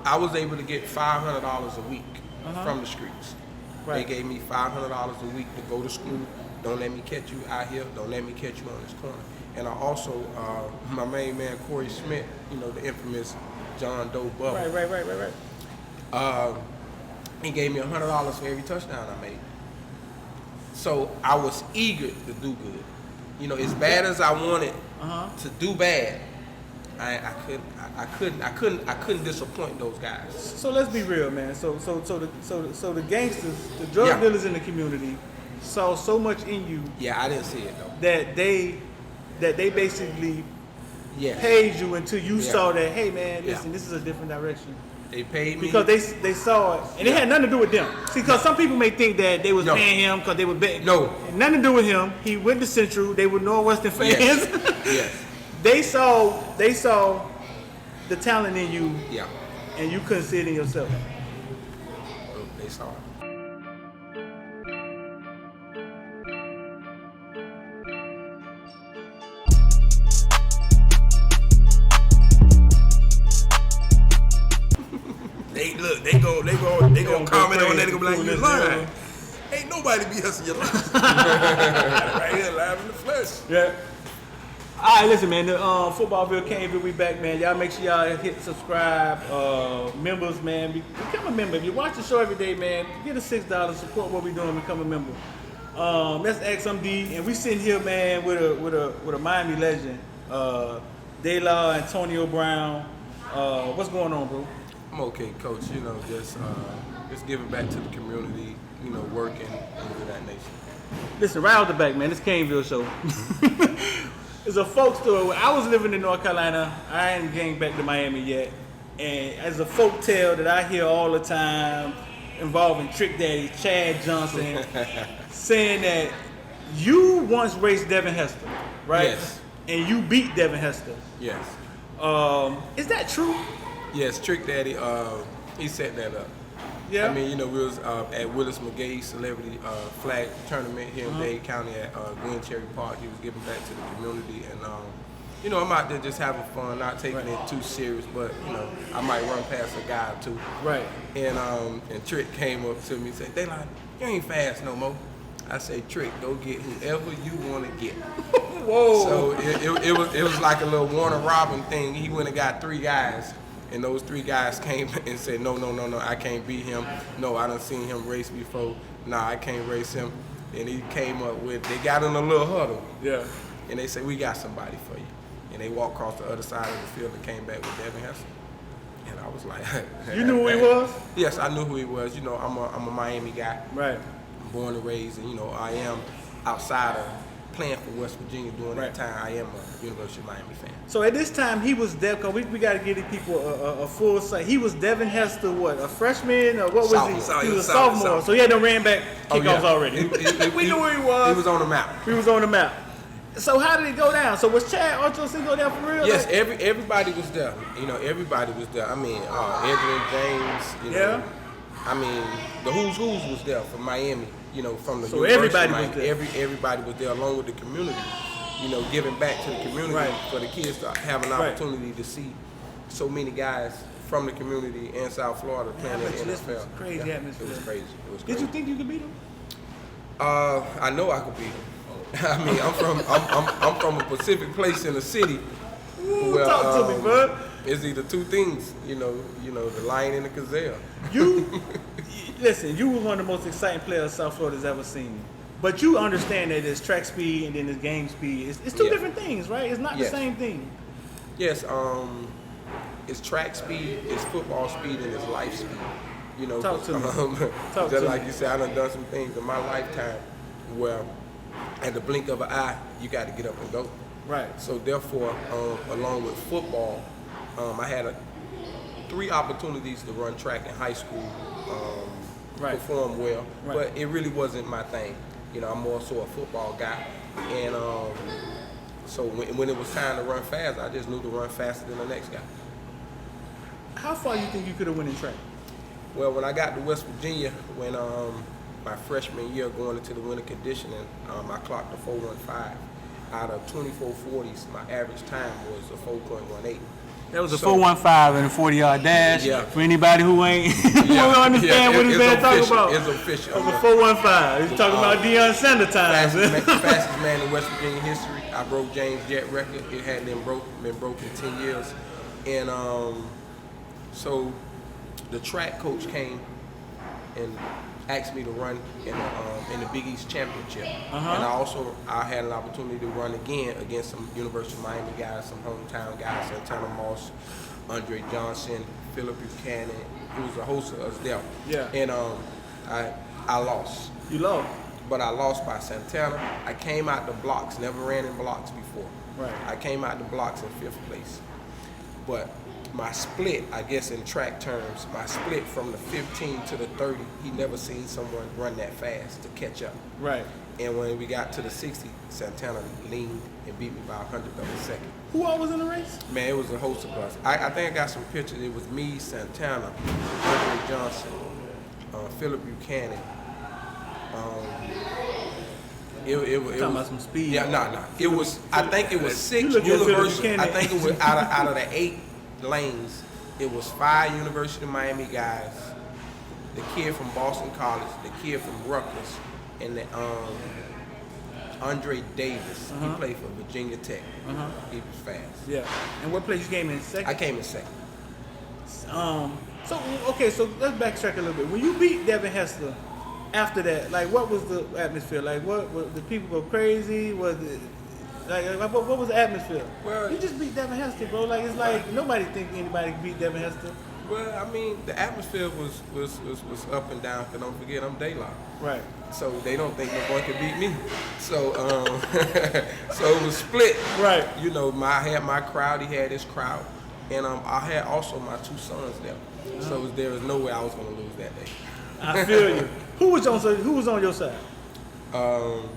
I was able to get $500 a week from the streets. Right. They gave me $500 a week to go to school. Don't let me catch you out here. Don't let me catch you on this corner. And I also, my main man, Corey Smith, you know, the infamous John Doe Bubba. Right. He gave me $100 for every touchdown I made. So I was eager to do good. You know, as bad as I wanted to do bad, I couldn't disappoint those guys. So let's be real, man. So the gangsters, the drug dealers in the community, saw so much in you. Yeah, I didn't see it though. That they basically paid you until you saw that. Hey, man, listen, this is a different direction. They paid me because they saw it, and it had nothing to do with them. See, because some people may think that they was paying him because they were betting. No, nothing to do with him. He went to Central. They were Northwestern fans. Yes. They saw the talent in you. Yeah. And you couldn't see it in yourself. They saw it. They go comment on that. They go be like, you lying. Ain't nobody be hustling your life. Right here, live in the flesh. Yeah. All right, listen, man. The Footballville Caneville, we back, man. Y'all make sure y'all hit subscribe. Members, man, become a member. If you watch the show every day, man, get a $6. Support what we doing. Become a member. That's XMD, and we sitting here, man, with a Miami legend, Dayla, Antonio Brown. What's going on, bro? I'm okay, Coach. You know, just giving back to the community. You know, working into that nation. Listen, right out the back, man. This Caneville show. It's a folk story. I was living in North Carolina. I ain't getting back to Miami yet. And as a folk tale that I hear all the time involving Trick Daddy, Chad Johnson, saying that you once raced Devin Hester, right? Yes. And you beat Devin Hester. Yes. Is that true? Yes, Trick Daddy, he set that up. Yeah. I mean, you know, we was at Willis McGay's Celebrity Flag Tournament here in Dade County at Glen Cherry Park. He was giving back to the community, and you know, I'm out there just having fun, not taking it too serious, but you know, I might run past a guy or two. Right. And Trick came up to me and said, "Dayla, you ain't fast no more." I said, "Trick, go get whoever you want to get." Whoa. So it was like a little Warner Robin thing. He went and got 3 guys. And those 3 guys came and said, no, I can't beat him. No, I done seen him race before. Nah, I can't race him. And he came up with, they got in a little huddle. Yeah. And they said, we got somebody for you. And they walked across the other side of the field and came back with Devin Hester. And I was like, you knew who he was? Yes, I knew who he was. You know, I'm a Miami guy. Right. Born and raised, and you know, I am outside of playing for West Virginia during that time. I am a University of Miami fan. So at this time, he was Devin. We got to give the people a full sight. He was Devin Hester, what, a freshman or what was he? He was a sophomore. So he had no ran back kickoffs already. We knew who he was. He was on the map. He was on the map. So how did it go down? So was Chad Ochocinco go down for real? Yes, everybody was there. You know, everybody was there. I mean, Edwin James. You know, I mean, the who's was there for Miami. You know, from the everybody was there. Everybody was there, along with the community. You know, giving back to the community for the kids to have an opportunity to see so many guys from the community in South Florida playing in the NFL. This was crazy atmosphere. It was crazy. Did you think you could beat him? I know I could beat him. I mean, I'm from a Pacific place in the city. Ooh, talk to me, bud. It's either 2 things, you know, the lion and the gazelle. Listen, you were one of the most exciting players South Florida's ever seen. But you understand that there's track speed and then there's game speed. It's 2 different things, right? It's not the same thing. Yes, it's track speed, it's football speed, and it's life speed. You know, talk to me. Just like you said, I done some things in my lifetime where at the blink of an eye, you got to get up and go. Right. So therefore, along with football, I had 3 opportunities to run track in high school, perform well, but it really wasn't my thing. You know, I'm more so a football guy, and so when it was time to run fast, I just knew to run faster than the next guy. How far you think you could have went in track? Well, when I got to West Virginia, when my freshman year going into the winter conditioning, I clocked a 4.15. Out of 24 40s, my average time was a 4.18. That was a 415 and a 40-yard dash. Yeah. For anybody who ain't who don't understand what he's been talking about. It's official. It was a 415. He's talking about Deion Sanders times. Fastest man in West Virginia history. I broke James Jett record. It hadn't been broken 10 years. And so the track coach came and asked me to run in the Big East Championship. And I had an opportunity to run again against some University of Miami guys, some hometown guys, Santana Moss, Andre Johnson, Philip Buchanan. It was a host of us there. Yeah. And I lost. You lost? But I lost by Santana. I came out the blocks, never ran in blocks before. Right. I came out the blocks in 5th place. But my split, I guess in track terms, my split from the 15 to the 30, he never seen someone run that fast to catch up. Right. And when we got to the 60, Santana leaned and beat me by 100th of a second. Who all was in the race? Man, it was a host of us. I think I got some pictures. It was me, Santana, Andre Johnson, Philip Buchanan. It was talking about some speed. Yeah, nah. It was. I think it was 6 universities. I think it was out of the 8 lanes. It was 5 University of Miami guys, the kid from Boston College, the kid from Rutgers, and the Andre Davis. He played for Virginia Tech. He was fast. Yeah. And what place you came in? Second? I came in second. So let's backtrack a little bit. When you beat Devin Hester, after that, like, what was the atmosphere? Like, what did people go crazy? Was it what was the atmosphere? Well, you just beat Devin Hester, bro. Like, it's like nobody think anybody can beat Devin Hester. Well, I mean, the atmosphere was up and down. Cause don't forget, I'm Dayla. Right. So they don't think no boy can beat me. So so it was split. Right. You know, I had my crowd. He had his crowd, and I had also my 2 sons there. So there was no way I was gonna lose that day. I feel you. Who was on your side?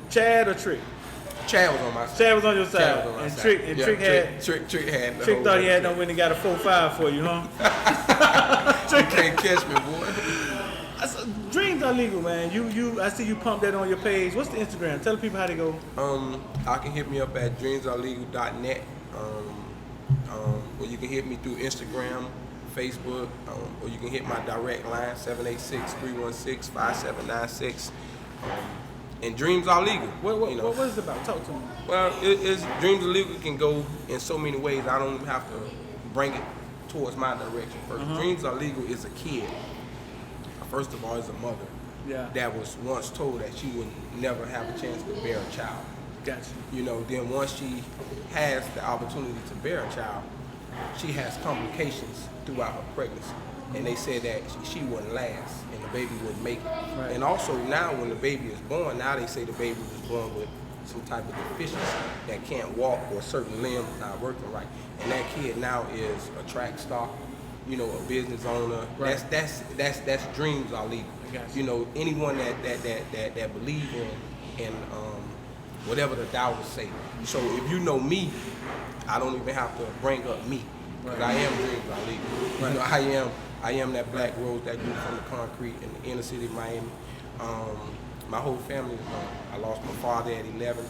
Chad or Trick? Chad was on my side. Chad was on your side. On and side. Trick and Trick had Trick thought he had no win and got a 4-5 for you, huh? You can't catch me, boy. Dreams are legal, man. I see you pump that on your page. What's the Instagram? Tell the people how to go. I can hit me up at dreamsarelegal.net. Or you can hit me through Instagram, Facebook, or you can hit my direct line, 786-316-5796. And dreams are legal. What is it about? Talk to me. Well, dreams are legal can go in so many ways. I don't even have to bring it towards my direction first. Dreams are legal is a kid. First of all, is a mother that was once told that she would never have a chance to bear a child. Gotcha. You know, then once she has the opportunity to bear a child, she has complications throughout her pregnancy. And they said that she wouldn't last and the baby wouldn't make it. Right. And also now when the baby is born, now they say the baby was born with some type of deficiency that can't walk or certain limbs not working right. And that kid now is a track star, you know, a business owner. Right. That's dreams are legal. You know, anyone that believe in whatever the Tao say. So if you know me, I don't even have to bring up me. Because I am dreams are legal. Right. You know, I am that black rose that grew from the concrete in the inner city of Miami. My whole family is gone. I lost my father at 11.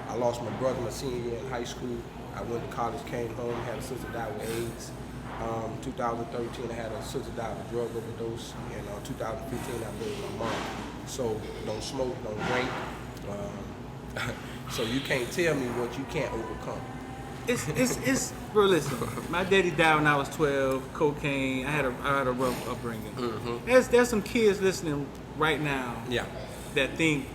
I lost my brother my senior year in high school. I went to college, came home, had a sister die with AIDS. 2013, I had a sister die of a drug overdose. And 2015, I buried my mom. So don't smoke, don't drink. So you can't tell me what you can't overcome. It's bro, listen, my daddy died when I was 12, cocaine, I had a rough upbringing. There's some kids listening right now that think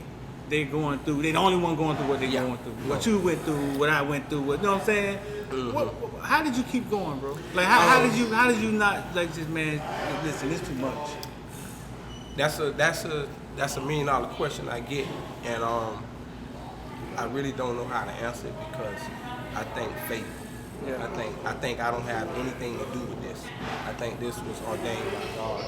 they're going through, they're the only one going through what they're going through. What you went through, what I went through, you know what I'm saying? How did you keep going, bro? Like how did you not like just, man, listen, it's too much? That's a $1 million question I get, and I really don't know how to answer it because I think fate. I think I don't have anything to do with this. I think this was ordained by God.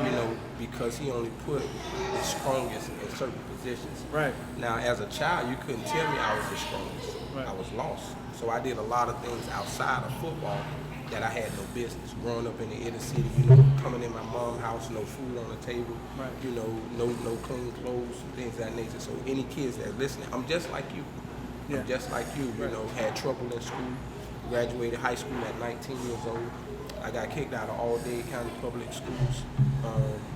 You know, because He only put the strongest in certain positions. Right. Now, as a child, you couldn't tell me I was the strongest. Right. I was lost. So I did a lot of things outside of football that I had no business. Growing up in the inner city, you know, coming in my mom's house, no food on the table, you know, no clean clothes, things of that nature. So any kids that are listening, I'm just like you. I'm just like you, you know, had trouble in school, Graduated high school at 19 years old. I got kicked out of all Dade County public schools.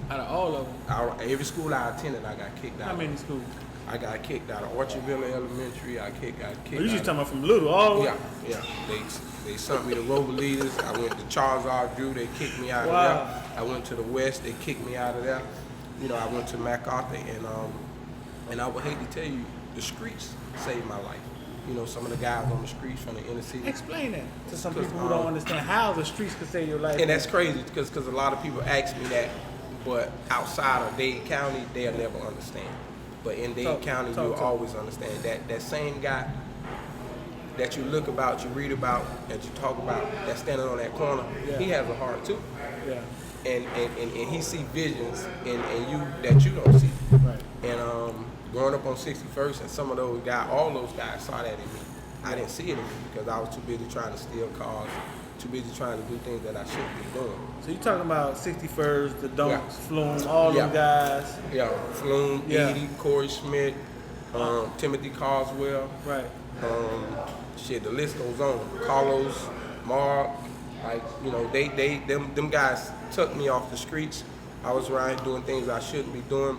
Out of all of them? Every school I attended, I got kicked out. How many schools? I got kicked out of Orchardville Elementary. I got kicked you just talking about from Little all the way? Yeah. They sent me to Rover Leaders. I went to Charles R. Drew. They kicked me out of there. I went to the West. They kicked me out of there. You know, I went to MacArthur, and I would hate to tell you, the streets saved my life. You know, some of the guys on the streets from the inner city. Explain that to some people who don't understand how the streets could save your life. And that's crazy because a lot of people ask me that, but outside of Dade County, they'll never understand. But in Dade County, you'll always understand that same guy that you look about, you read about, that you talk about, that's standing on that corner, he has a heart too. Yeah. And he see visions in you that you don't see. Right. And growing up on 61st, and some of those guys, all those guys saw that in me. I didn't see it in me because I was too busy trying to steal cars, too busy trying to do things that I shouldn't be doing. So you talking about 61st, the Donks, Flume, all them guys? Yeah, Flume, Edie, Corey Schmidt, Timothy Carswell. Right. The list goes on. Carlos, Mark, like, you know, them guys took me off the streets. I was around doing things I shouldn't be doing.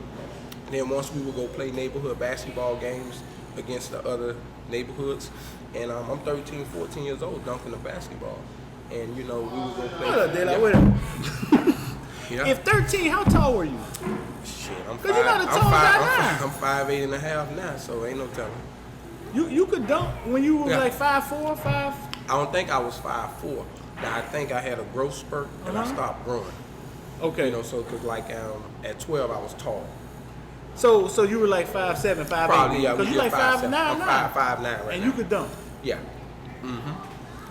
And then once we would go play neighborhood basketball games against the other neighborhoods, and I'm 13, 14 years old dunking the basketball. And, you know, we would go play. Hold up, Dayla, wait a minute. If 13, how tall were you? Shit, I'm 5. You're not a tall guy now. I'm 5'8" and a half now, so ain't no telling. You could dunk when you were like 5'4", 5? I don't think I was 5'4". Now, I think I had a growth spurt, and I stopped growing. Okay. You know, so because like at 12 I was tall. So you were like 5'7", 5'8". Probably, yeah. Because you like 5'9" now. I'm 5'9" right now. And you could dunk. Yeah.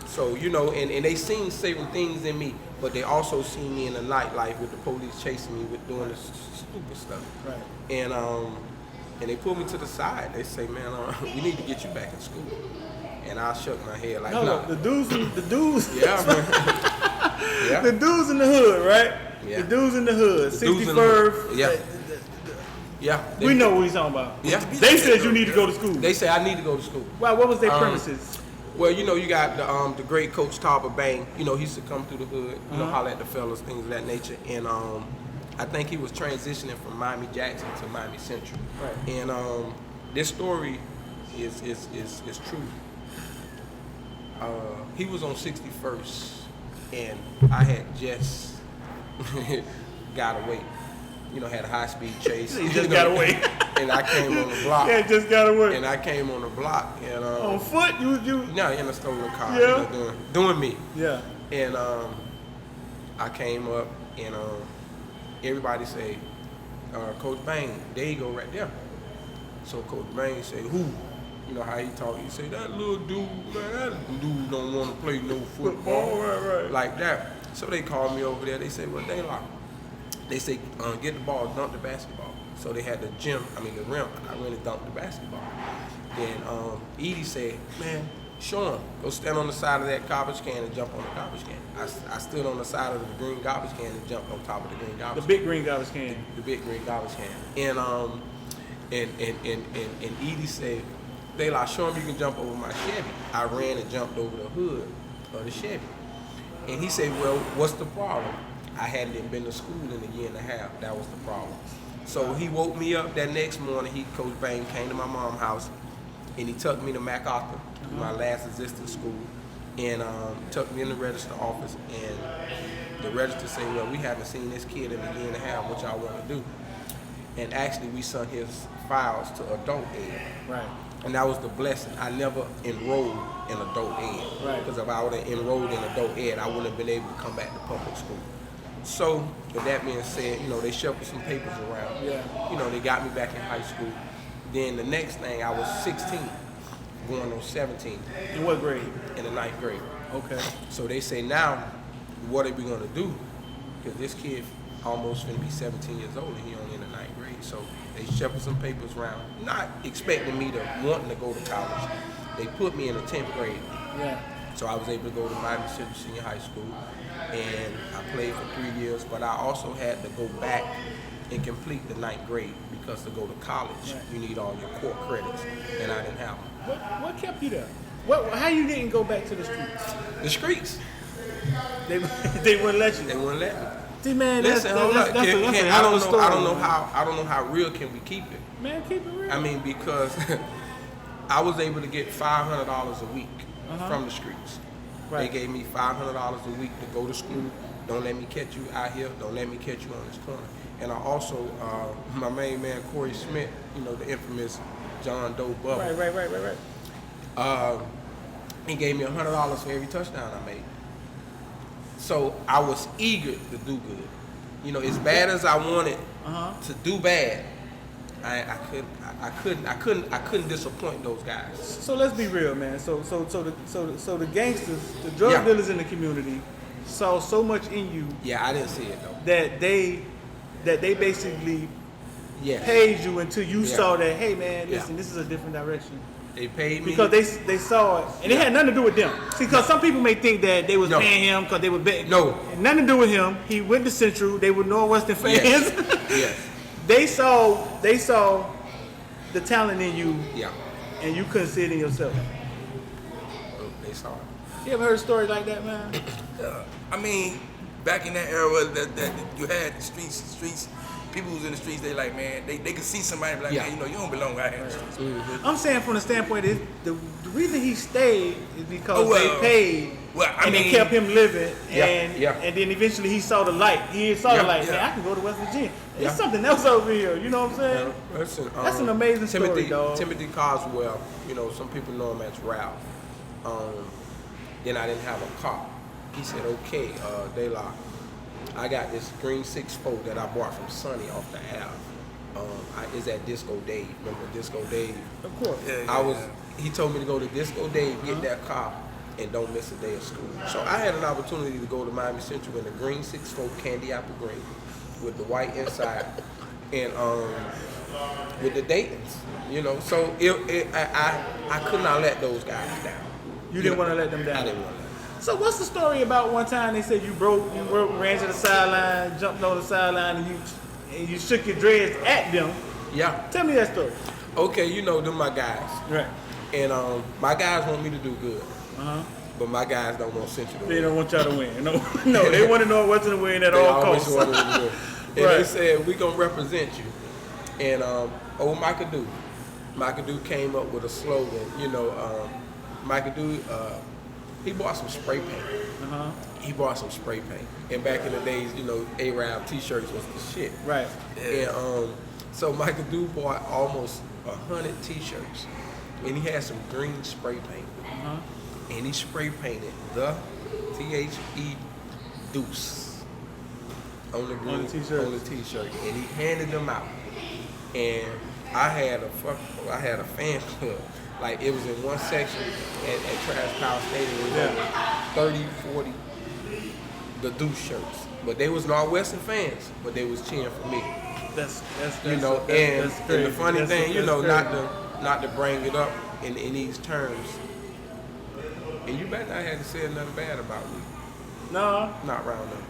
So, you know, and they seen certain things in me, but they also seen me in the nightlife with the police chasing me with doing this stupid stuff. Right. And they pulled me to the side. They say, man, we need to get you back in school. And I shook my head like, no. The dudes. Yeah, man. Yeah. The dudes in the hood, right? Yeah. The dudes in the hood. 61st. Yeah. Yeah. We know what he's talking about. Yeah. They said you need to go to school. They say I need to go to school. Wow, what was their premises? Well, you know, you got the great coach Tarver Bang. You know, he used to come through the hood, you know, holler at the fellas, things of that nature. And I think he was transitioning from Miami Jackson to Miami Central. Right. And this story is true. He was on 61st, and I had just got away. You know, had a high-speed chase. He just got away. And I came on the block. Yeah, just got away. And I came on the block. And, on foot? You? No, in a stolen car. Yeah. You know, doing me. Yeah. And I came up, and everybody say, Coach Bang, there you go right there. So Coach Bang say, who? You know how he talk. He say, that little dude, man, that dude don't want to play no football. Right. Like that. So they called me over there. They say, well, Dayla. They say, get the ball, dunk the basketball. So they had the rim. I really dunked the basketball. Then Edie said, man, show him. Go stand on the side of that garbage can and jump on the garbage can. I stood on the side of the green garbage can and jumped on top of the green garbage can. The big green garbage can. The big green garbage can. And Edie said, Dayla, show him you can jump over my Chevy. I ran and jumped over the hood of the Chevy. And he said, well, what's the problem? I hadn't been to school in a year and a half. That was the problem. So he woke me up that next morning. Coach Bang came to my mom's house, and he took me to MacArthur, my last existing school, and took me in the register office. And the register said, well, we haven't seen this kid in a year and a half. What y'all want to do? And actually, we sent his files to adult ed. Right. And that was the blessing. I never enrolled in adult ed. Right. Because if I would have enrolled in adult ed, I wouldn't have been able to come back to public school. So, with that being said, you know, they shuffled some papers around. Yeah. You know, they got me back in high school. Then the next thing, I was 16, going on 17. In what grade? In the 9th grade. Okay. So they say, now, what are we going to do? Because this kid almost going to be 17 years old, and he only in the 9th grade. So they shuffled some papers around, not expecting me to wanting to go to college. They put me in the 10th grade. Yeah. So I was able to go to Miami Central Senior High School, and I played for 3 years, but I also had to go back and complete the 9th grade because to go to college, you need all your core credits, and I didn't have them. What kept you there? How you didn't go back to the streets? The streets. They wouldn't let you. They wouldn't let me. See, man, Listen, that's a I hell of a story, I don't know how real can we keep it. Man, keep it real. I mean, because I was able to get $500 a week from the streets. Right. They gave me $500 a week to go to school. Don't let me catch you out here. Don't let me catch you on this corner. And I also, my main man, Corey Smith, the infamous John Doe Bubba. Right. He gave me $100 for every touchdown I made. So I was eager to do good. As bad as I wanted to do bad, I couldn't disappoint those guys. So let's be real, man. So the gangsters, the drug dealers in the community, saw so much in you. Yeah, I didn't see it though. That they basically paid you until you saw that. Hey, man, listen, this is a different direction. They paid me because they saw it, and it had nothing to do with them. See, because some people may think that they was paying him because they were betting. No, nothing to do with him. He went to Central. They were Northwestern fans. Yes. They saw the talent in you. Yeah. And you couldn't see it in yourself. They saw it. You ever heard a story like that, man? I mean, back in that era that you had the streets. People who's in the streets, they like, man, they could see somebody and be like, man, you don't belong out here in the streets. Mm-hmm. I'm saying from the standpoint is the reason he stayed is because they paid they kept him living and then eventually he saw the light. He saw the light. Man, I can go to West Virginia. There's something else over here. You know what I'm saying? Listen, that's an amazing story, dog. Timothy Coswell, some people know him as Ralph. Then I didn't have a car. He said, okay, Dayla, I got this green 6'4" that I bought from Sonny off the Ave. It's at Disco Dave. Remember Disco Dave? Of course. He told me to go to Disco Dave, get that car, and don't miss a day of school. So I had an opportunity to go to Miami Central in a green 6'4" candy apple green with the white inside and with the Daytons. So I could not let those guys down. You didn't want to let them down? I didn't want to. So what's the story about one time they said you ran to the sideline, jumped on the sideline, and you shook your dreads at them? Yeah. Tell me that story. Okay, them my guys. Right. And my guys want me to do good. But my guys don't want Central to win. They don't want y'all to win. No, they want to know what's to win at all costs. They always want to win. And they said, we're going to represent you. And old Micah came up with a slogan. Micah he bought some spray paint. He bought some spray paint. And back in the days, Arab t-shirts was the shit. Right. And so Michael Du bought almost 100 t-shirts. And he had some green spray paint. And he spray painted the THE Deuce on the green on the t-shirt. And he handed them out. And I had a fan club. Like, it was in one section at Trash Power Stadium. It was 30, 40 the Deuce shirts. But they was Northwestern fans, but they was cheering for me. That's and the funny thing, not to bring it up in these terms, and you better not have to say nothing bad about me. No. Not around them.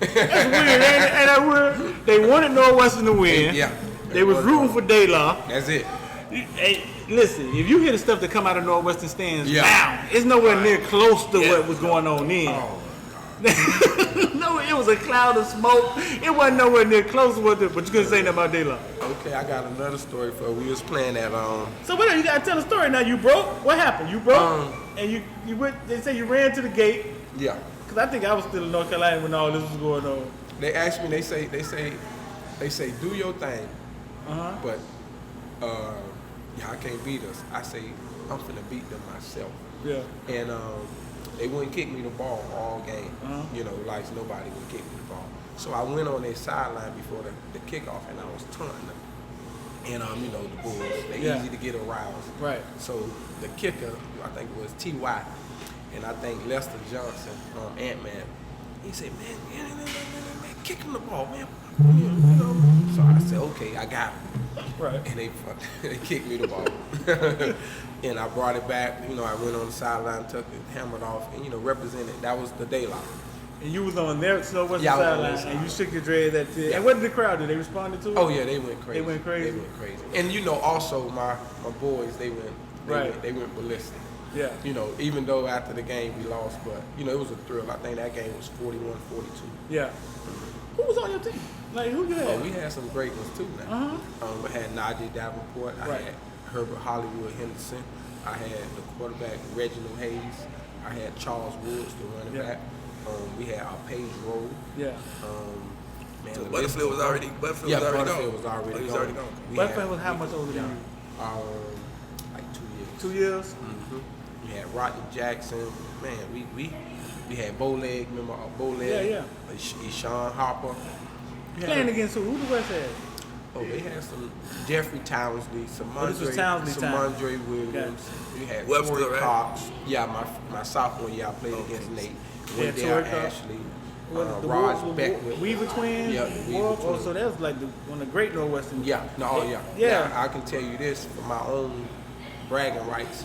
That's weird, ain't that weird? They wanted Northwestern to win. Yeah. They was rooting for Dayla. That's it. Hey, listen, if you hear the stuff that come out of Northwestern stands now, it's nowhere near close to what was going on then. Oh, no, it was a cloud of smoke. It wasn't nowhere near close to what but you couldn't say nothing about Dayla. Okay, I got another story for we was playing at So what you gotta tell a story now. You broke? What happened? You broke and you went, they say you ran to the gate. Yeah. Cause I think I was still in North Carolina when all this was going on. They asked me, they say do your thing. But y'all can't beat us. I say, I'm finna beat them myself. Yeah. And they wouldn't kick me the ball all game. Like nobody would kick me the ball. So I went on their sideline before the kickoff and I was taunting them. And the Bulls, they easy to get aroused. Right. So the kicker, I think it was T.Y. and I think Lester Johnson, Ant-Man, he said, man, kick him the ball, man. So I said, okay, I got him. Right. And they kicked me the ball. And I brought it back. I went on the sideline, took it, hammered off, and represented. That was the Dayla. And you was on their Northwestern sideline, and you shook your dread that day. And what did the crowd do? They responded to it? Oh yeah, they went crazy. They went crazy. And also my boys, they went ballistic. Yeah. You know, even though after the game we lost, but you know, it was a thrill. I think that game was 41-42. Yeah. Who was on your team? Like, who you had? Oh, we had some great ones too, man. We had Najee Davenport. I had Herbert Hollywood Henderson. I had the quarterback Reginald Hayes. I had Charles Woods, the running back. We had our Page Rowe. Yeah. Man, so Butterfield was already gone. Butterfield was already gone. Butterfield was how much older than you? Like 2 years. 2 years? Mm-hmm. We had Rodney Jackson. Man, we had Bowleg. Remember Bowleg? Yeah. Sean Harper. Playing against who? Who the West had? Oh, they had some Jeffrey Townsley, some Andre Williams. We had Webster, Torrey right? Cox. Yeah, my sophomore year I played against Nate. Wendell Ashley. Raj Beckwith. Weaver twins? Yeah, the Weaver twins. So that was like one of the great Northwestern. Yeah, Yeah. Now, I can tell you this, for my own bragging rights,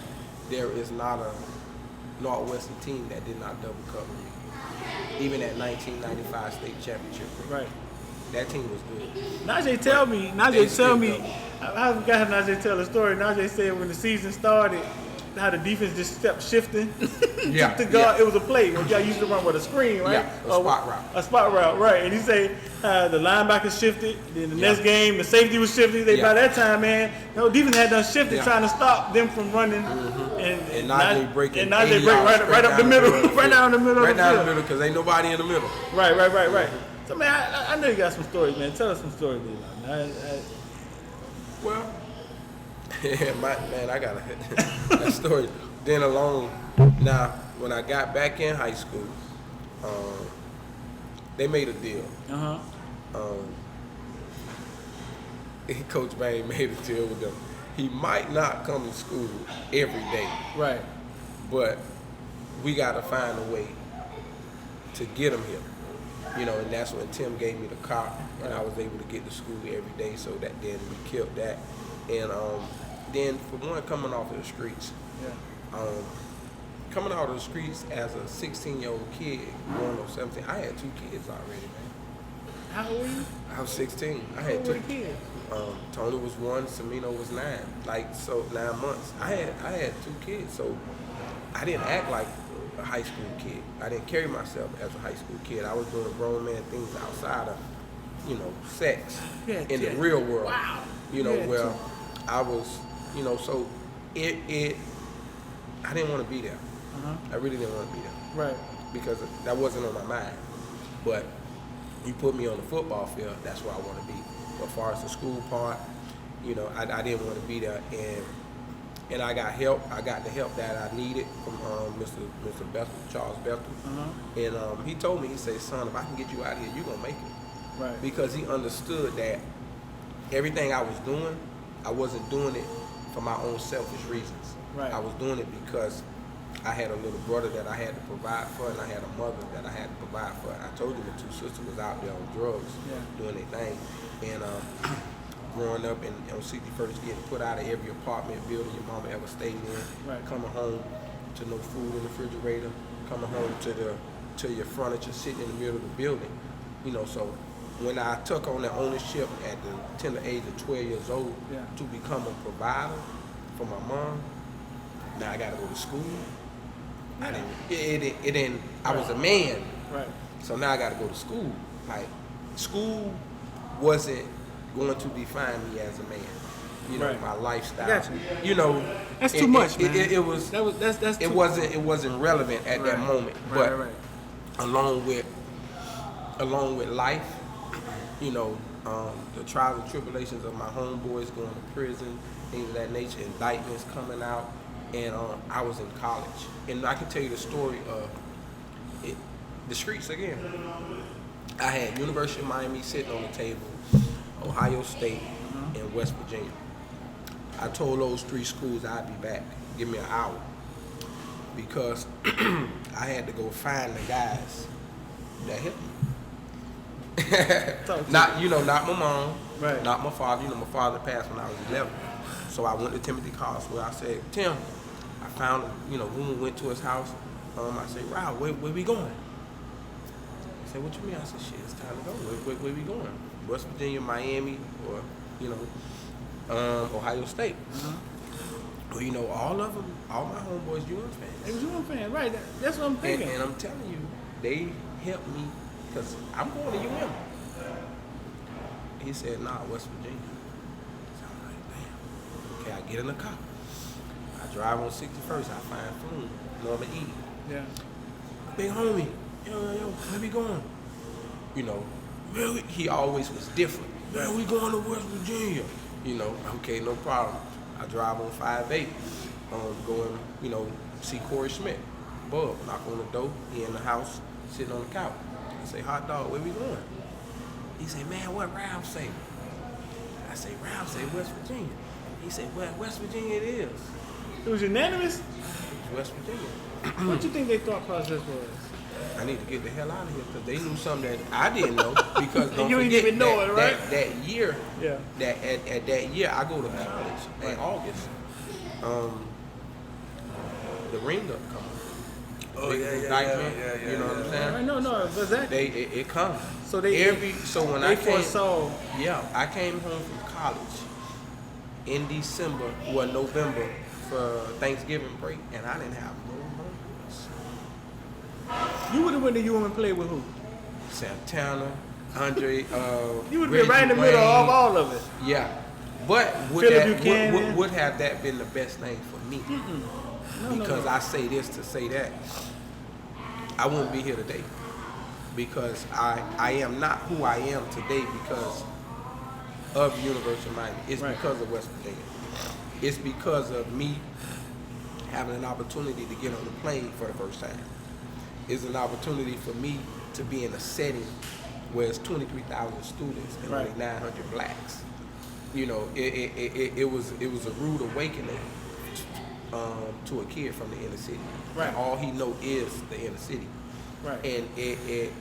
there is not a Northwestern team that did not double cover me. Even at 1995 state championship. Right. That team was good. Najee tell me, I forgot how Najee tell the story. Najee said when the season started, how the defense just kept shifting. Yeah. to guard, it was a play when y'all used to run with a screen, right? Yeah, a spot route. A spot route, right. And he say the linebacker shifted, then the next game, the safety was shifting. By that time, man, no defense had done shifted trying to stop them from running. And Najee breaking. And Najee break right up the middle, right down the middle. Right down the middle, because ain't nobody in the middle. Right. So, man, I know you got some stories, man. Tell us some stories, man. Well, I got a story. Then alone, now, when I got back in high school, they made a deal. Coach Bain made a deal with them. He might not come to school every day. Right. But we got to find a way to get him here. You know, and that's when Tim gave me the car, and I was able to get to school every day. So that then we killed that, and then for one, coming off of the streets, coming out of the streets as a 16-year-old kid, going on 17, I had 2 kids already, man. How old were you? I was 16. I had 2 kids. Tony was 1, Semino was 9. 9 months. I had 2 kids, so I didn't act like a high school kid. I didn't carry myself as a high school kid. I was doing grown man things outside of, sex in the real world. Wow. Where I was, so I didn't want to be there. I really didn't want to be there. Right. Because that wasn't on my mind. But you put me on the football field, that's where I want to be. But as far as the school part, I didn't want to be there. And I got help. I got the help that I needed from Mr. Bethel, Charles Bethel. And he told me, he said, son, if I can get you out of here, you're going to make it. Right. Because he understood that everything I was doing, I wasn't doing it for my own selfish reasons. Right. I was doing it because I had a little brother that I had to provide for, and I had a mother that I had to provide for. And I told you the 2 sisters was out there on drugs, doing their thing. And growing up and on 61st, getting put out of every apartment building your mama ever stayed in, coming home to no food in the refrigerator, coming home to your furniture sitting in the middle of the building. So when I took on the ownership at the tender age of 12 years old to become a provider for my mom, now I got to go to school. I was a man. Right. So now I got to go to school. Like, school wasn't going to define me as a man. My lifestyle. Gotcha. That's too much, man. It wasn't relevant at that moment. But along with life, the trials and tribulations of my homeboys going to prison, things of that nature, indictments coming out, and I was in college. And I can tell you the story of the streets again. I had University of Miami sitting on the table, Ohio State, and West Virginia. I told those 3 schools I'd be back. Give me an hour. Because I had to go find the guys that hit me. Not my mom, not my father. My father passed when I was 11. So I went to Timothy Carswell. I said, Tim, I found, when we went to his house, I said, Rob, where we going? He said, what you mean? I said, shit, it's time to go. Where we going? West Virginia, Miami, or, Ohio State. Well, you know, all of them, all my homeboys UM fans. They was UM fans, right? That's what I'm thinking. And I'm telling you, they helped me because I'm going to UM. He said, nah, West Virginia. So I'm like, damn. Okay, I get in the car. I drive on 61st. I find Floyd, Norman E. Yeah. Big homie, yo, where we going? You know, man, he always was different. Man, we going to West Virginia. You know, okay, no problem. I drive on 58, going, you know, see Corey Schmidt. Bub, knock on the door. He in the house, sitting on the couch. I say, hot dog, where we going? He say, man, what Ralph say? I say, Ralph say West Virginia. He said, well, West Virginia it is. It was unanimous? It was West Virginia. What do you think their thought process was? I need to get the hell out of here because they knew something that I didn't know. Because don't you forget didn't even know that, it, right? that year, yeah. That at that year I go to college in August. The ring up come. Oh Big yeah. You know what I'm saying? No, exactly. It comes. So they when they I came, foresaw. yeah, I came home from college in December or November for Thanksgiving break, and I didn't have no homies. You would have went to UM and played with who? Santana, Andre. You would have been right in the middle of all of it. Yeah, but would have that been the best thing for me? Because I say this to say that. I wouldn't be here today because I am not who I am today because of University of Miami. It's because of West Virginia. It's because of me having an opportunity to get on the plane for the first time. It's an opportunity for me to be in a setting where it's 23,000 students and only 900 blacks. You know, it was a rude awakening to a kid from the inner city. Right. And all he know is the inner city. Right. And it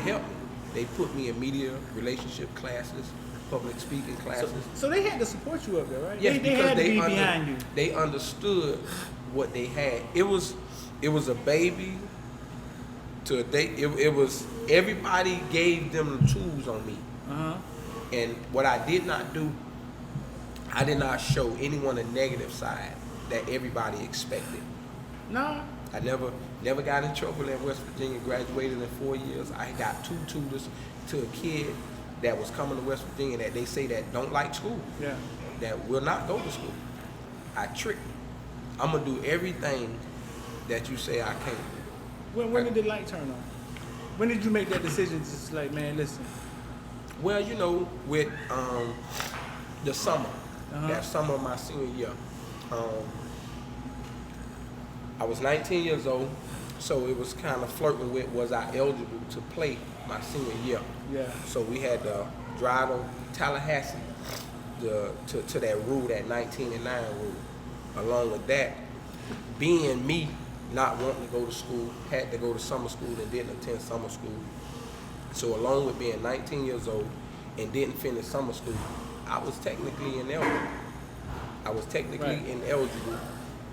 helped me. They put me in media relationship classes, public speaking classes. So they had to support you up there, right? Yes, they had to be behind you. They understood what they had. It was a baby to a day. It was everybody gave them the tools on me. And what I did not do, I did not show anyone a negative side that everybody expected. No. I never got in trouble in West Virginia, graduated in 4 years. I got 2 tutors to a kid that was coming to West Virginia that they say that don't like school. Yeah. That will not go to school. I tricked them. I'm gonna do everything that you say I can't do. When did the light turn on? When did you make that decision? Just like, man, listen. Well, you know, with the summer, that summer of my senior year, I was 19 years old, so it was kind of flirting with, was I eligible to play my senior year? Yeah. So we had to drive to Tallahassee to that rule, that 19 and 9 rule. Along with that, being me, not wanting to go to school, had to go to summer school and didn't attend summer school. So along with being 19 years old and didn't finish summer school, I was technically ineligible. Ineligible.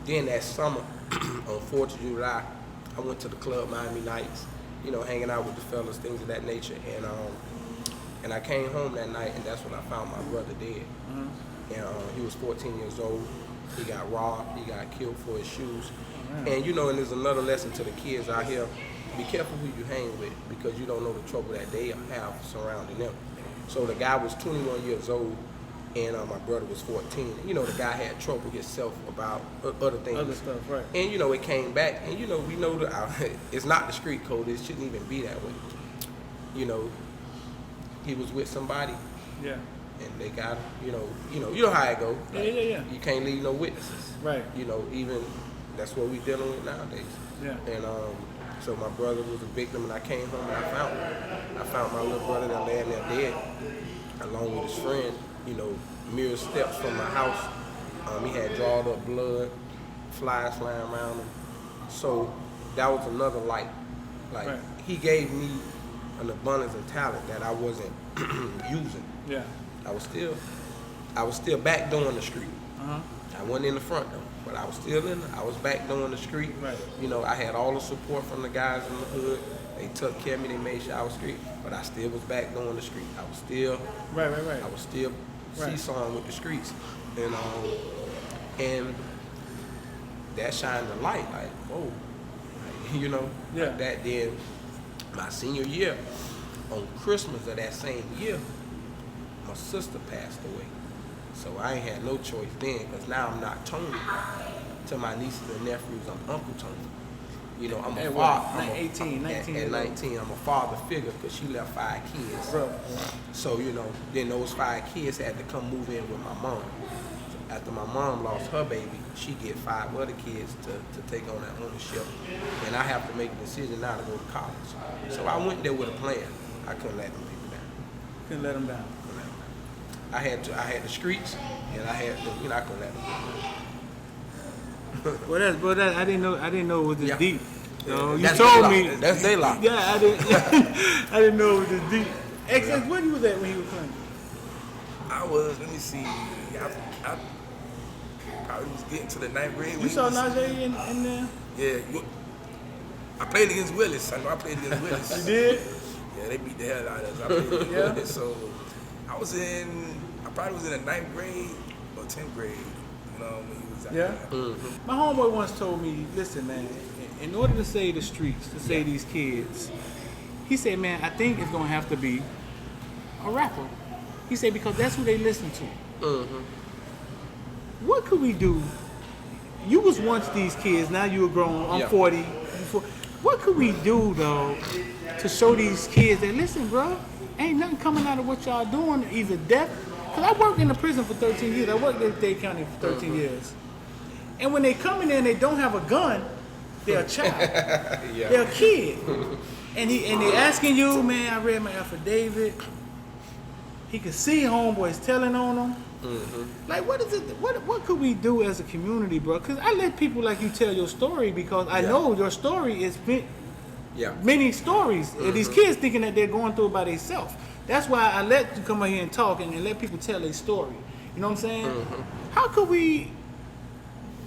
Then that summer, on 4th of July, I went to the club Miami Nights, you know, hanging out with the fellas, things of that nature. And I came home that night, and that's when I found my brother dead. And he was 14 years old. He got robbed. He got killed for his shoes. And you know, and there's another lesson to the kids out here. Be careful who you hang with because you don't know the trouble that they have surrounding them. So the guy was 21 years old and my brother was 14. You know, the guy had trouble himself about other things. Other stuff, right. And you know, it came back and you know, we know that it's not the street code. It shouldn't even be that way. You know, he was with somebody. Yeah. And they got him, you know how it go. Like, yeah. You can't leave no witnesses. Right. You know, even that's what we dealing with nowadays. Yeah. And so my brother was a victim, and I came home and I found my little brother that laying there dead, along with his friend. You know, mere steps from my house. He had drawn up blood, flies flying around him. So that was another light. Like he gave me an abundance of talent that I wasn't using. Yeah. I was still back doing the street. I wasn't in the front though, but I was still I was back doing the street. Right. You know, I had all the support from the guys in the hood. They took care of me, they made sure I was street, but I still was back doing the street. I was still Right. I was still seesawing with the streets. And that shined the light, like, whoa, like, you know, like that. Then my senior year, on Christmas of that same year, my sister passed away. So I ain't had no choice then, because now I'm not Tony. To my nieces and nephews, I'm Uncle Tony. You know, I'm a father. At 19, I'm a father figure because she left 5 kids. Bro. So, you know, then those 5 kids had to come move in with my mom. So after my mom lost her baby, she get 5 other kids to take on that ownership. And I have to make a decision now to go to college. So I went there with a plan. I couldn't let them people down. Couldn't let them down. I had the streets, and I had the, you know, I couldn't let them down. Well, I didn't know it was this deep. You that's told Dayla. me That's Dayla. Yeah, I didn't know it was this deep. XX, where you was at when he was playing? I was. Let me see. I probably was getting to the 9th grade. You saw Najee in there? Yeah. I played against Willis. I know I played against Willis. You did? Yeah, they beat the hell out of us. I played against Willis. So I probably was in the 9th grade or 10th grade. You know, when he was out there. Mm-hmm. My homeboy once told me, listen, man, in order to save the streets, to save these kids, he said, man, I think it's going to have to be a rapper. He said, because that's who they listen to. Mm-hmm. What could we do? You was once these kids, now you were grown, I'm 40. What could we do, though, to show these kids that, listen, bro, ain't nothing coming out of what y'all doing, either death. Because I worked in the prison for 13 years. I worked in Dade County for 13 years. And when they come in there and they don't have a gun, they're a child. They're a kid. And they asking you, man, I read my affidavit. He could see homeboys telling on them. Mm-hmm. Like, what is it? What could we do as a community, bro? Because I let people like you tell your story because I know your story is many stories. Mm-hmm. These kids thinking that they're going through it by themselves. That's why I let you come out here and talk and let people tell their story. You know what I'm saying? Mm-hmm. How could we?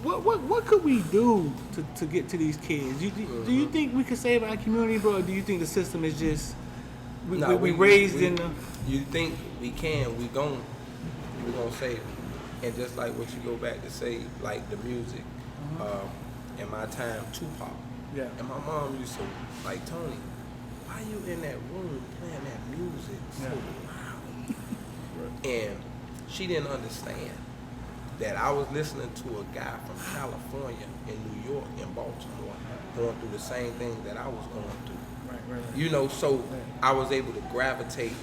What could we do to get to these kids? Do you think we could save our community, bro? Or do you think the system is just we raised in the? You think we can? We're gonna save it. And just like what you go back to say, like the music. In my time, Tupac. Yeah. And my mom used to like, Tony, why you in that room playing that music so loud? And she didn't understand that I was listening to a guy from California, in New York, in Baltimore, going through the same thing that I was going through. Right. You know, so I was able to gravitate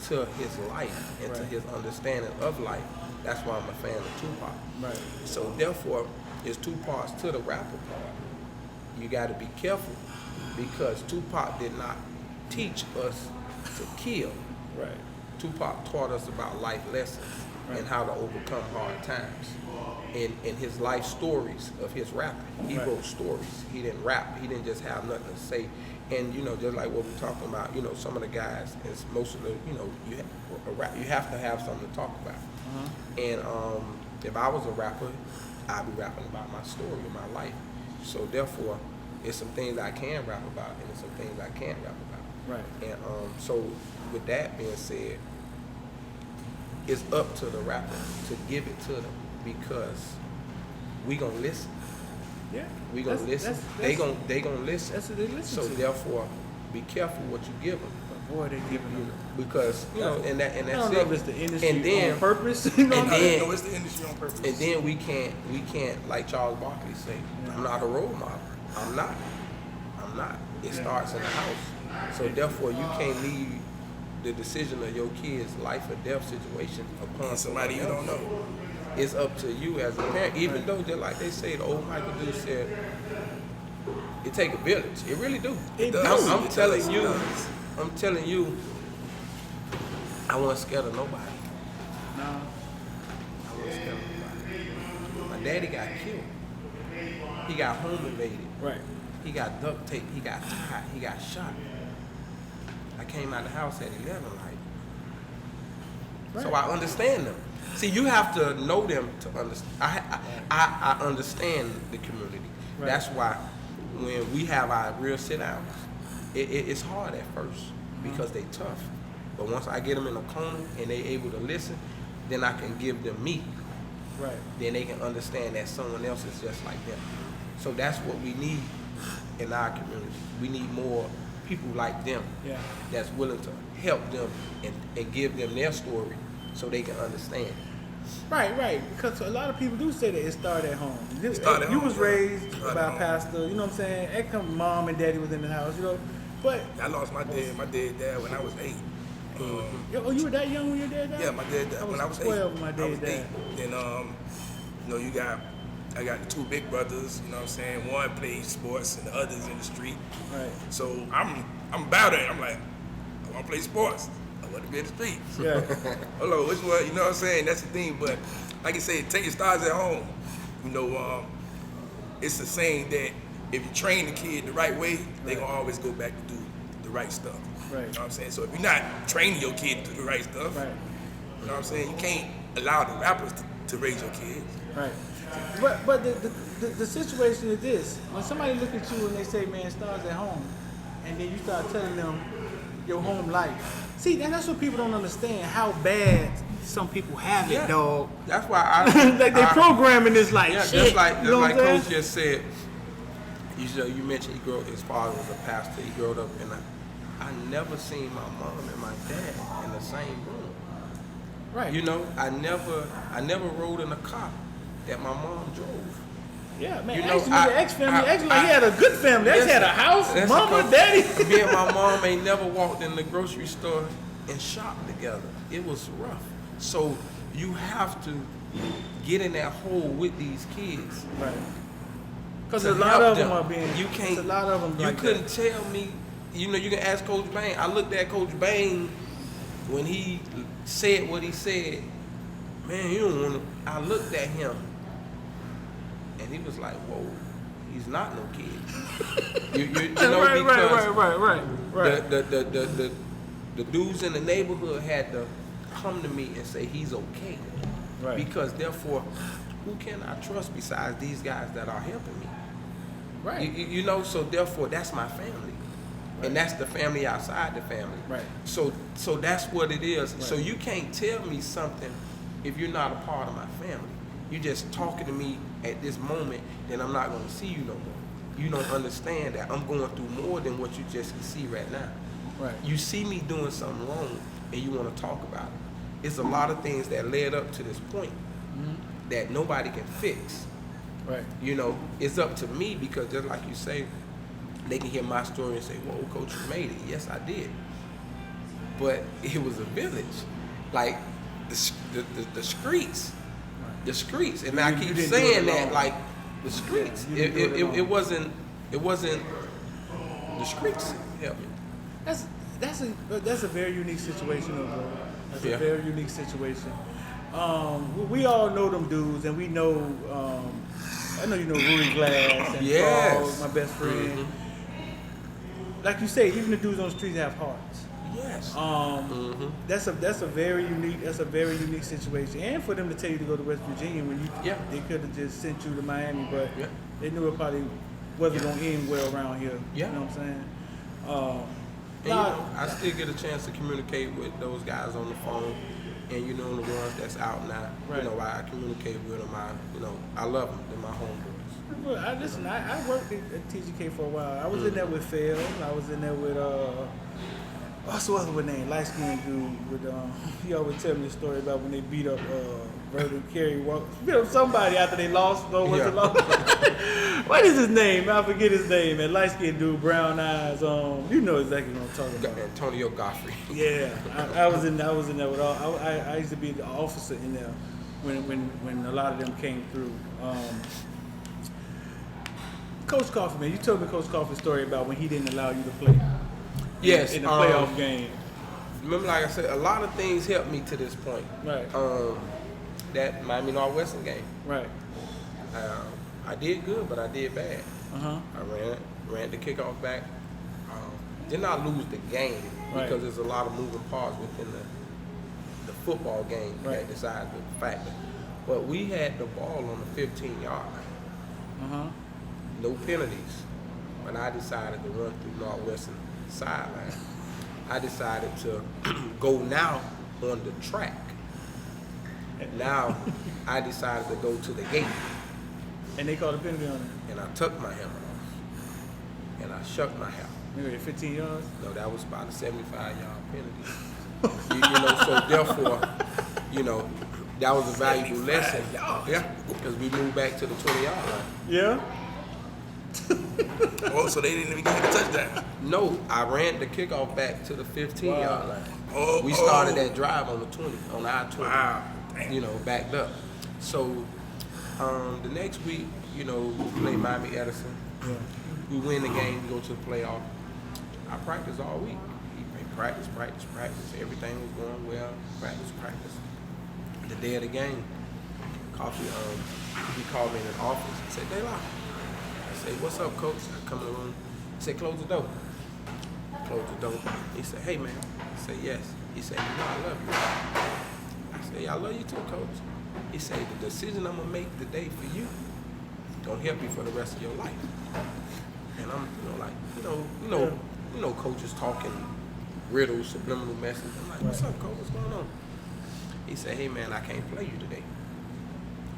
to his life and to his understanding of life. That's why I'm a fan of Tupac. Right. So therefore, there's 2 parts to the rapper part. You got to be careful because Tupac did not teach us to kill. Right. Tupac taught us about life lessons and how to overcome hard times. In his life stories of his rapping, he wrote stories. He didn't rap. He didn't just have nothing to say. And you know, just like what we're talking about, you know, some of the guys, it's most of the, you know, you have to have something to talk about. And if I was a rapper, I'd be rapping about my story, my life. So therefore, there's some things I can rap about, and there's some things I can't rap about. Right. And so, with that being said, it's up to the rapper to give it to them because we gonna listen. Yeah. We gonna listen. They gonna listen. That's what they listen to. So therefore, be careful what you give them. Boy, they give them because you know, and that's I don't know if it's the industry on purpose. It's the industry on purpose. And then we can't like Charles Barkley say, I'm not a role model. I'm not. It starts in the house. So therefore, you can't leave the decision of your kid's life or death situation upon somebody you don't know. It's up to you as a parent. Even though, just like they say, the old Michael Duke said, it take a village. It really do. It does. I'm telling you, I wasn't scared of nobody. No. I wasn't scared of nobody. My daddy got killed. He got home invaded. Right. He got duct tape. He got tied. He got shot. I came out of the house at 11, like. Right. So I understand them. See, you have to know them to understand. I understand the community. Right. That's why when we have our real sit-downs, it's hard at first because they tough. But once I get them in a corner and they able to listen, then I can give them me. Right. then they can understand that someone else is just like them. So that's what we need in our community. We need more people like them that's willing to help them and give them their story so they can understand. Right. Because a lot of people do say that it started at home. You was raised by a pastor, you know what I'm saying? And come mom and daddy was in the house, you know. But I lost my dad when I was 8. You were that young when your dad died? Yeah, my dad died when I was 12 8. My dad died. Then I got the 2 big brothers, you know what I'm saying? One plays sports and the other's in the street. Right. So I'm about it. I'm like, I want to play sports. I want to be in the streets. Yeah. Hold on, which one? You know what I'm saying? That's the thing. But like I said, take your stars at home. You know, it's the saying that if you train the kid the right way, they gonna always go back to do the right stuff. Right. You know what I'm saying? So if you're not training your kid to do the right stuff, right. You know what I'm saying? You can't allow the rappers to raise your kids. Right. But the situation is this: when somebody look at you and they say, "Man, stars at home," and then you start telling them your home life. See, that's what people don't understand, how bad some people have it, dog. That's why I like they programming this like shit. Just like Coach saying? just said. You mentioned his father was a pastor. He grew up in I never seen my mom and my dad in the same room. Right. You know, I never rode in a car that my mom drove. Yeah, man. You know, the ex-family, he had a good family. They had a house, mama, daddy. Me and my mom ain't never walked in the grocery store and shopped together. It was rough. So you have to get in that hole with these kids. Right. Because a lot of them are being. You can't. A lot of them. You couldn't tell me. You know, you can ask Coach Bain. I looked at Coach Bain when he said what he said. Man, you don't want to. I looked at him, and he was like, "Whoa, he's not no kid." you know, right. The dudes in the neighborhood had to come to me and say he's okay, right? Because therefore, who can I trust besides these guys that are helping me? Right. You know, so therefore, that's my family. Right. And that's the family outside the family. Right. So that's what it is. Right. So you can't tell me something if you're not a part of my family. You're just talking to me at this moment, then I'm not going to see you no more. You don't understand that I'm going through more than what you just can see right now. Right. You see me doing something wrong, and you want to talk about it. It's a lot of things that led up to this point that nobody can fix. Right. You know, it's up to me because just like you say, they can hear my story and say, "Whoa, Coach, you made it." Yes, I did. But it was a village, like the streets, the streets, and I keep saying that, like the streets. It wasn't the streets. Help me. That's a very unique situation, bro. That's a very unique situation. We all know them dudes, and we know. I know you know Rudy Glass and Paul, my best friend. Mm-hmm. Like you say, even the dudes on the streets have hearts. Yes. That's a very unique situation. And for them to tell you to go to West Virginia when they could have just sent you to Miami, but they knew it probably wasn't gonna end well around here. Yeah. You know what I'm saying? And, you know, I still get a chance to communicate with those guys on the phone. And you know, the ones that's out now, you know, I communicate with them. I love them. They're my homeboys. Well, I worked at TGK for a while. I was in there with Phil. I was in there with what's the other name? Light skinned dude. With he always tell me a story about when they beat up Vernon Carey. Beat up somebody after they lost. What is his name? I forget his name. And light skinned dude, brown eyes. You know exactly what I'm talking about. Antonio Godfrey. Yeah, I was in there with all. I used to be the officer in there when a lot of them came through. Coach Coffey, man, you told me Coach Coffey's story about when he didn't allow you to play. Yes, in the playoff game. Remember, like I said, a lot of things helped me to this point. Right. That Miami Northwestern game. Right. I did good, but I did bad. Uh-huh. I ran the kickoff back. Did not lose the game because there's a lot of moving parts within the football game that decides the factor. But we had the ball on the 15-yard line. No penalties. When I decided to run through Northwestern sideline, I decided to go now on the track. Now, I decided to go to the gate. And they called a penalty on it. And I took my helmet off. And I shook my helmet. Maybe 15 yards? No, that was about a 75-yard penalty. you know, so therefore, you know, that was a valuable lesson. Yeah, because we moved back to the 20-yard line. Yeah. Oh, so they didn't even give me the touchdown. No, I ran the kickoff back to the 15-yard line. Oh, we started that drive on the 20, on I-20. Wow. You know, backed up. So the next week, you know, we play Miami Edison. Yeah. We win the game, we go to the playoff. I practiced all week. Practice. Everything was going well. Practice. The day of the game, Coffee, he called me in the office and said, Dayla. I said, what's up, coach? I come in the room. He said, close the door. Close the door. He said, hey, man. I said, yes. He said, you know I love you. I said, yeah, I love you too, coach. He said, the decision I'm going to make today for you going to help you for the rest of your life. And I'm, you know, coaches talking riddles, subliminal messages. I'm like, what's up, coach? What's going on? He said, hey, man, I can't play you today.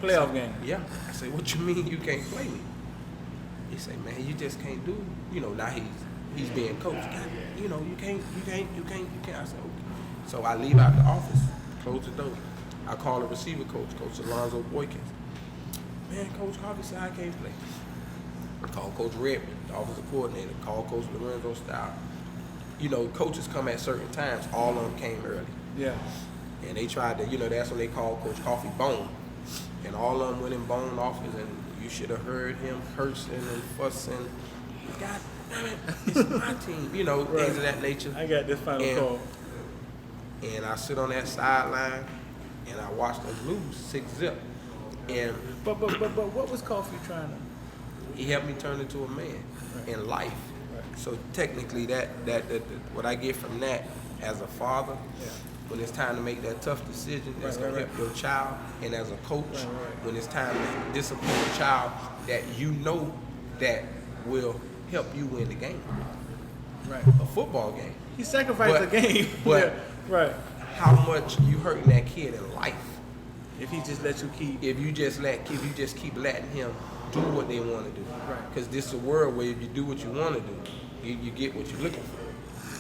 Playoff game? Yeah. I said, what you mean you can't play me? He said, man, you just can't do, you know, now he's being coached. God, you know, you can't. I said, okay. So I leave out the office, close the door. I call the receiver coach, Coach Alonzo Boykins. Man, Coach Harvey said I can't play. I call Coach Reppin, the offensive coordinator, call Coach Lorenzo Style. You know, coaches come at certain times. All of them came early. Yeah. And they tried to, you know, that's when they called Coach Coffee Bone. And all of them went in Bone office, and you should have heard him cursing and fussing. God damn it, it's my team. You know, right. Things of that nature. I got this final call. And I sit on that sideline, and I watch them lose 6-0. And but what was Coffee trying to? He helped me turn into a man in life. Right. So technically, that what I get from that as a father, when it's time to make that tough decision that's going to help your child, and as a coach, when it's time to discipline a child that you know that will help you win the game. Right. A football game. He sacrificed a game. But right. How much you hurting that kid in life? If he just lets you keep. If you just keep letting him do what they want to do. Right. Because this is a world where if you do what you want to do, you get what you're looking for.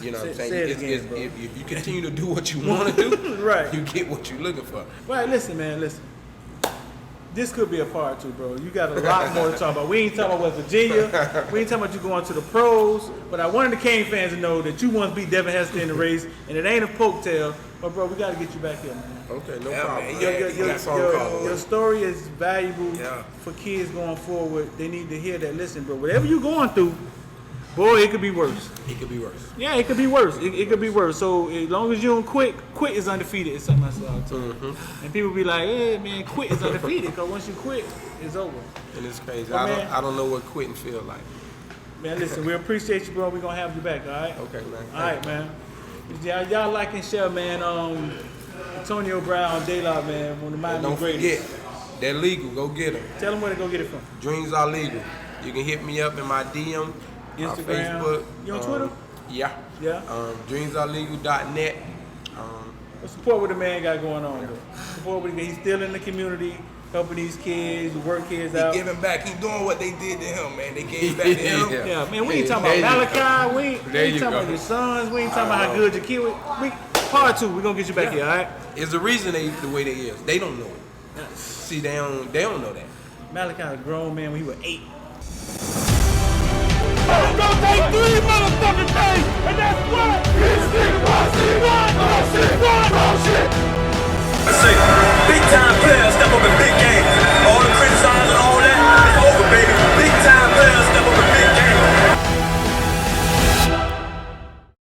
You know what I'm saying? If you continue to do what you want to do, right, you get what you're looking for. Right, listen, man, listen. This could be a part two, bro. You got a lot more to talk about. We ain't talking about West Virginia. We ain't talking about you going to the pros. But I wanted the Cane fans to know that you once beat Devin Hester in the race, and it ain't a poke tail. But, bro, we got to get you back here, man. Okay, no problem. Your story is valuable for kids going forward. They need to hear that. Listen, bro, whatever you're going through, boy, it could be worse. It could be worse. Yeah, it could be worse. It could be worse. So as long as you don't quit is undefeated. It's something I saw too. Mm-hmm. And people be like, hey, man, quit is undefeated. Because once you quit, it's over. And it's crazy. I don't know what quitting feel like. Man, listen, we appreciate you, bro. We're going to have you back, all right? Okay, man. All right, man. Y'all like and share, man. Antonio Brown, Dayla, man. One of my Don't forget, they're legal. Go get them. Tell them where to go get it from. Dreams are legal. You can hit me up in my DM, Instagram, Facebook. You on Twitter? Yeah. Yeah. Dreamsarelegal.net. Support what the man got going on, though. Support what he's still in the community, helping these kids, work kids out. He giving back. He doing what they did to him, man. They gave back to him. Yeah, man. We ain't talking about Malachi. We ain't talking about your sons. We ain't talking about how good your kid was. Part two, we're gonna get you back here, all right? It's the reason they the way they is. They don't know it. See, they don't know that. Malachi was a grown man when he was 8. It's gonna take 3 motherfucking days, and that's what this nigga was. I say, big time players step up and